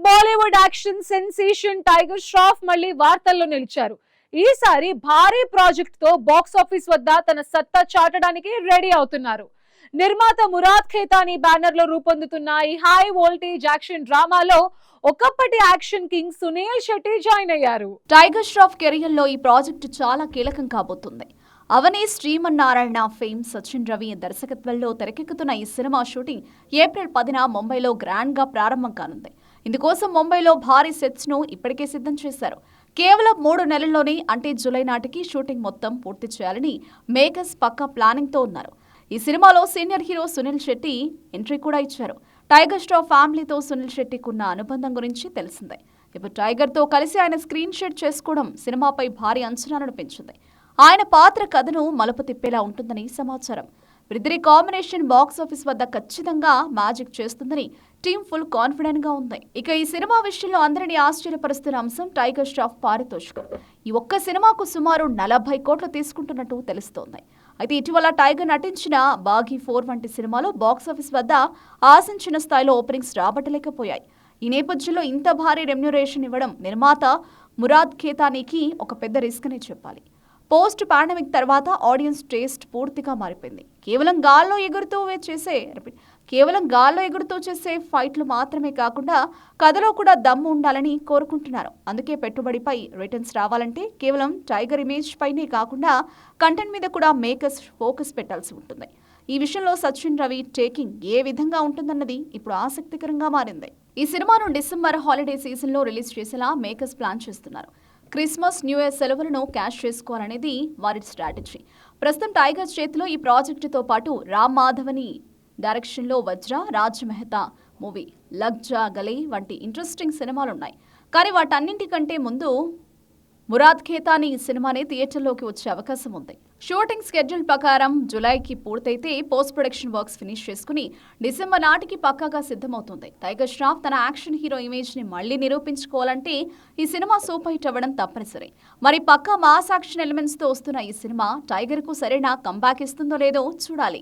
Bollywood action sensation tiger Shroff మళ్ళీ వార్తల్లో నిలిచారు. ఈసారి భారీ ప్రాజెక్ట్ తో బాక్స్ ఆఫీస్ వద్ద తన సత్తా చాటడానికి రెడీ అవుతున్నారు. నిర్మాత మురాద్ ఖేతానీ బ్యానర్ లో రూపొందుతున్న ఈ హై వోల్టేజ్ యాక్షన్ డ్రామాలో ఒకప్పటి action king Sunil Shetty join అయ్యారు. టైగర్ ష్రాఫ్ కెరియర్ లో ఈ ప్రాజెక్టు చాలా కీలకం కాబోతుంది. అవని శ్రీమన్నారాయణ ఫేమ్ సచిన్ రవి దర్శకత్వంలో తెరకెక్కుతున్న ఈ సినిమా షూటింగ్ ఏప్రిల్ 10న ముంబైలో గ్రాండ్ గా ప్రారంభం కానుంది. ఇందుకోసం ముంబైలో భారీ సెట్స్ ను ఇప్పటికే సిద్ధం చేశారు. కేవలం 3 నెలల్లోనే అంటే జూలై నాటికి షూటింగ్ మొత్తం పూర్తి చేయాలని మేకర్స్ పక్కా ప్లానింగ్ తో ఉన్నారు. ఈ సినిమాలో senior hero Sunil Shetty entry కూడా ఇచ్చారు. టైగర్ ష్రాఫ్ ఫ్యామిలీతో సునీల్ శెట్టికున్న అనుబంధం గురించి తెలిసిందే. ఇప్పుడు టైగర్ తో కలిసి ఆయన స్క్రీన్ షేర్ చేసుకోవడం సినిమాపై భారీ అంచనాలను పెంచింది. ఆయన పాత్ర కథను మలుపు తిప్పేలా ఉంటుందని సమాచారం. వీరిద్దరి కాంబినేషన్ బాక్స్ ఆఫీస్ వద్ద ఖచ్చితంగా మ్యాజిక్ చేస్తుందని టీం ఫుల్ కాన్ఫిడెంట్ గా ఉంది. ఇక ఈ సినిమా విషయంలో అందరినీ ఆశ్చర్యపరుస్తున్న అంశం టైగర్ ష్రాఫ్ పారితోషికం. ఈ ఒక్క సినిమాకు సుమారు 40 కోట్లు తీసుకుంటున్నట్టు తెలుస్తోంది. అయితే ఇటీవల టైగర్ నటించిన బాఘీ 4 వంటి సినిమాలో బాక్స్ ఆఫీస్ వద్ద ఆశించిన స్థాయిలో ఓపెనింగ్స్ రాబట్టలేకపోయాయి. ఈ నేపథ్యంలో ఇంత భారీ రెమ్యునరేషన్ ఇవ్వడం నిర్మాత మురాద్ ఖేతానీకి ఒక పెద్ద రిస్క్ అనే చెప్పాలి. పోస్ట్ పాండమిక్ తర్వాత ఆడియన్స్ టేస్ట్ పూర్తిగా మారిపోయింది. కేవలం గాల్లో ఎగురుతూ చేసే ఫైట్లు మాత్రమే కాకుండా కథలో కూడా దమ్ము ఉండాలని కోరుకుంటున్నారు. అందుకే పెట్టుబడిపై రిటర్న్స్ రావాలంటే కేవలం టైగర్ ఇమేజ్ పైనే కాకుండా కంటెంట్ మీద కూడా మేకర్స్ ఫోకస్ పెట్టాల్సి ఉంటుంది. ఈ విషయంలో సచిన్ రవి టేకింగ్ ఏ విధంగా ఉంటుందన్నది ఇప్పుడు ఆసక్తికరంగా మారింది. ఈ సినిమాను డిసెంబర్ హాలిడే సీజన్ లో రిలీజ్ చేసేలా మేకర్స్ ప్లాన్ చేస్తున్నారు. క్రిస్మస్ న్యూ ఇయర్ సెలవులను క్యాష్ చేసుకోవాలనేది వారి స్ట్రాటజీ. ప్రస్తుతం టైగర్ చేతిలో ఈ ప్రాజెక్టుతో పాటు రామ్ మాధవని డైరెక్షన్లో వజ్ర, రాజ్ మెహతా మూవీ, లగ్ జా గలే వంటి ఇంట్రెస్టింగ్ సినిమాలున్నాయి. కానీ వాటన్నింటికంటే ముందు మురాద్ ఖేతానీ సినిమానే థియేటర్లోకి వచ్చే అవకాశం ఉంది. షూటింగ్ స్కెడ్యూల్ ప్రకారం జూలైకి పూర్తయితే పోస్ట్ ప్రొడక్షన్ వర్క్స్ ఫినిష్ చేసుకుని డిసెంబర్ నాటికి పక్కాగా సిద్ధమవుతుంది. టైగర్ ష్రాఫ్ తన యాక్షన్ హీరో ఇమేజ్ ని మళ్లీ నిరూపించుకోవాలంటే ఈ సినిమా సూపర్ హిట్ అవ్వడం తప్పనిసరి. మరి పక్కా మాస్ యాక్షన్ ఎలిమెంట్స్ తో వస్తున్న ఈ సినిమా టైగర్ కు సరైన కంబ్యాక్ ఇస్తుందో లేదో చూడాలి.